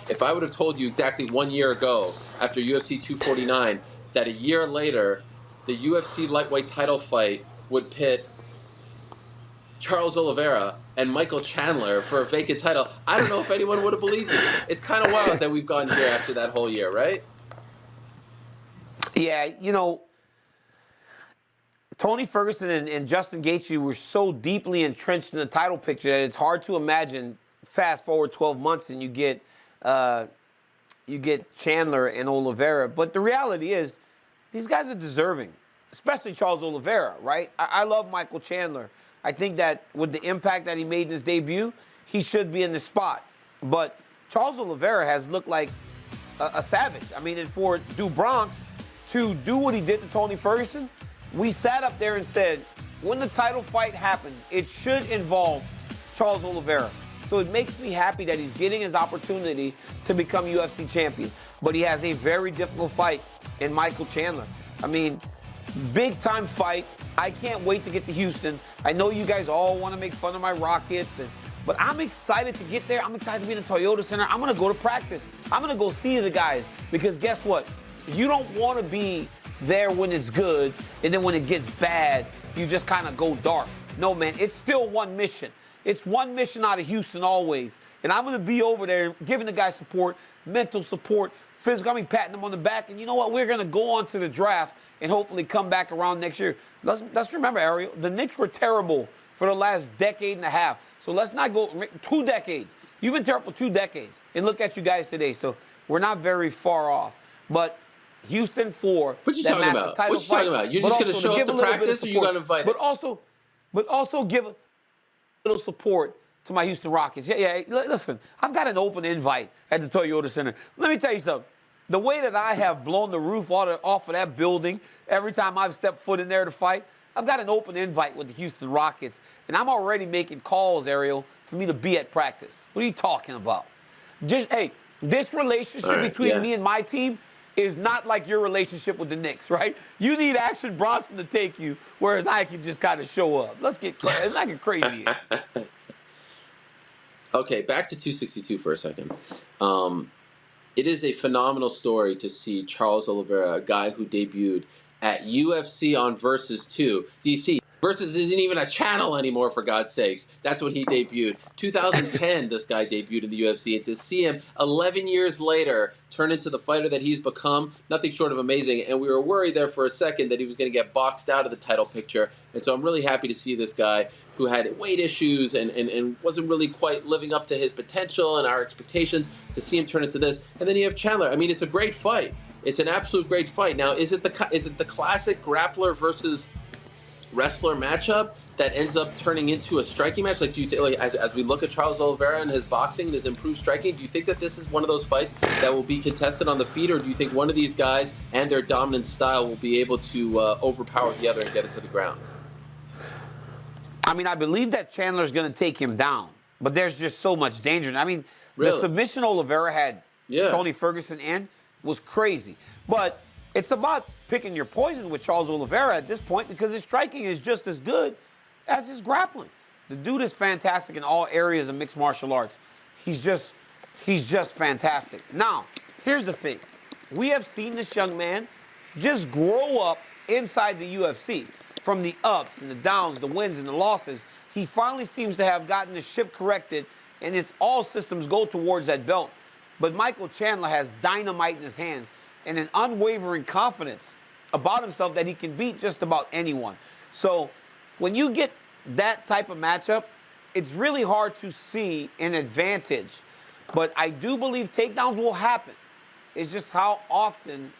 If I would have told you exactly 1 year ago, after UFC 249, that a year later, the UFC lightweight title fight would pit Charles Oliveira and Michael Chandler for a vacant title, I don't know if anyone would have believed me. It's kind of wild that we've gone here after that whole year, right? Yeah, Tony Ferguson and Justin Gaethje were so deeply entrenched in the title picture that it's hard to imagine. Fast forward 12 months and you get Chandler and Oliveira. But the reality is, these guys are deserving, especially Charles Oliveira, right? I love Michael Chandler. I think that with the impact that he made in his debut, he should be in the spot. But Charles Oliveira has looked like a savage. I mean, and for DuBronx to do what he did to Tony Ferguson, we sat up there and said, when the title fight happens, it should involve Charles Oliveira. So it makes me happy that he's getting his opportunity to become UFC champion. But he has a very difficult fight in Michael Chandler. I mean, big time fight. I can't wait to get to Houston. I know you guys all want to make fun of my Rockets, but I'm excited to get there. I'm excited to be in the Toyota Center. I'm going to go to practice. I'm going to go see the guys because guess what? You don't want to be there when it's good, and then when it gets bad, you just kind of go dark. No, man, it's still one mission. It's one mission out of Houston always. And I'm going to be over there giving the guys support, mental support, physical. I'm patting them on the back. And you know what? We're going to go on to the draft and hopefully come back around next year. Let's remember, Ariel, the Knicks were terrible for the last decade and a half. So let's not go 2 decades. You've been terrible for 2 decades. And look at you guys today. So we're not very far off. But Houston for what you that talking about? What you talking about? You're just going to show up to practice, or you got invited? But also give a little support to my Houston Rockets. Yeah. Listen, I've got an open invite at the Toyota Center. Let me tell you something. The way that I have blown the roof off of that building every time I've stepped foot in there to fight, I've got an open invite with the Houston Rockets, and I'm already making calls, Ariel, for me to be at practice. What are you talking about? This relationship between me and my team is not like your relationship with the Knicks, right? You need Action Bronson to take you, whereas I can just kind of show up. Let's get crazy. Okay, back to 262 for a second. It is a phenomenal story to see Charles Oliveira, a guy who debuted at UFC on Versus 2. DC, Versus isn't even a channel anymore, for God's sakes. That's when he debuted. 2010, this guy debuted in the UFC. And to see him 11 years later turn into the fighter that he's become, nothing short of amazing. And we were worried there for a second that he was going to get boxed out of the title picture. And so I'm really happy to see this guy who had weight issues and wasn't really quite living up to his potential and our expectations, to see him turn into this. And then you have Chandler. I mean, it's a great fight. It's an absolute great fight. Now, is it the classic grappler versus wrestler matchup that ends up turning into a striking match? Like, do you think, as we look at Charles Oliveira and his boxing and his improved striking, do you think that this is one of those fights that will be contested on the feet, or do you think one of these guys and their dominant style will be able to overpower the other and get it to the ground? I mean, I believe that Chandler's going to take him down, but there's just so much danger. I mean, really? The submission Oliveira had Tony Ferguson in was crazy. But it's about picking your poison with Charles Oliveira at this point because his striking is just as good as his grappling. The dude is fantastic in all areas of mixed martial arts. He's just fantastic. Now, here's the thing. We have seen this young man just grow up inside the UFC. From the ups and the downs, the wins and the losses, he finally seems to have gotten the ship corrected, and it's all systems go towards that belt. But Michael Chandler has dynamite in his hands and an unwavering confidence about himself that he can beat just about anyone. So when you get that type of matchup, it's really hard to see an advantage. But I do believe takedowns will happen. It's just how often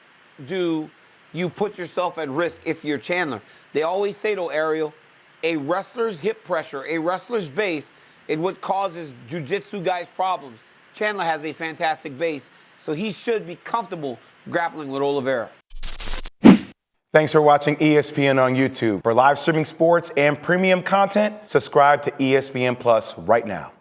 do you put yourself at risk if you're Chandler. They always say, though, Ariel, a wrestler's hip pressure, a wrestler's base, is what causes jiu-jitsu guys problems. Chandler has a fantastic base, so he should be comfortable grappling with Oliveira. Thanks for watching ESPN on YouTube. For live streaming sports and premium content, subscribe to ESPN Plus right now.